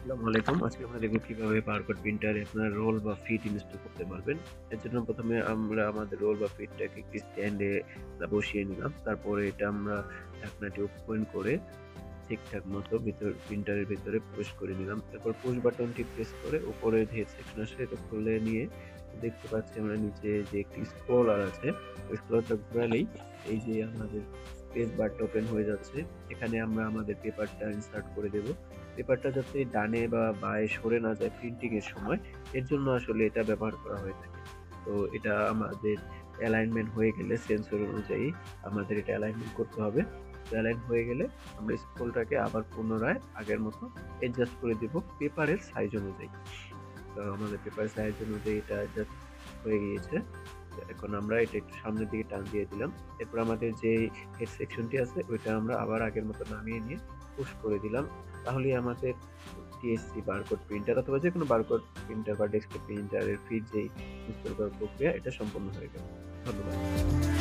আসসালামু আলাইকুম। আজকে আমরা দেখব কিভাবে বারকোড প্রিন্টারে আপনার রোল বা ফিট ইনস্টল করতে পারবেন। এর জন্য ১ম এ আমরা আমাদের রোল বা ফিটটাকে একটি স্ট্যান্ডে বসিয়ে নিলাম। তারপরে এটা আমরা ঢাকনাটি ওপেন করে ঠিকঠাক মতো প্রিন্টারের ভেতরে পুশ করে নিলাম। তারপর পুশ বাটনটি প্রেস করে উপরে যে সেকশন আসে এটা খুলে নিয়ে দেখতে পাচ্ছি আমরা নিচে যে একটি স্ক্রলার আছে, ওই স্ক্রলারটা ঘোরালেই এই যে আমাদের স্পেস বারটা ওপেন হয়ে যাচ্ছে। এখানে আমরা আমাদের পেপারটা ইনসার্ট করে দেব। পেপারটা যাতে ডানে বা বাঁয়ে সরে না যায় প্রিন্টিং এর সময়, এর জন্য আসলে এটা ব্যবহার করা হয়ে থাকে। তো এটা আমাদের অ্যালাইনমেন্ট হয়ে গেলে সেন্সর অনুযায়ী আমাদের এটা অ্যালাইনমেন্ট করতে হবে। অ্যালাইন হয়ে গেলে আমরা স্ক্রলটাকে আবার পুনরায় আগের মতো অ্যাডজাস্ট করে দিব পেপারের সাইজ অনুযায়ী। তো আমাদের পেপারের সাইজ অনুযায়ী এটা অ্যাডজাস্ট হয়ে গিয়েছে। তো এখন আমরা এটা একটু সামনের দিকে টান দিয়ে দিলাম। এরপর আমাদের যেই হেড সেকশনটি আছে ওইটা আমরা আবার আগের মতো নামিয়ে নিয়ে পুশ করে দিলাম। তাহলেই আমাদের টিএসসি বারকোড প্রিন্টার অথবা যেকোনো বারকোড প্রিন্টার বা ডেস্কটপ প্রিন্টারের ফিট যেই ইনস্টল করার প্রক্রিয়া এটা সম্পন্ন হয়ে গেল। ধন্যবাদ।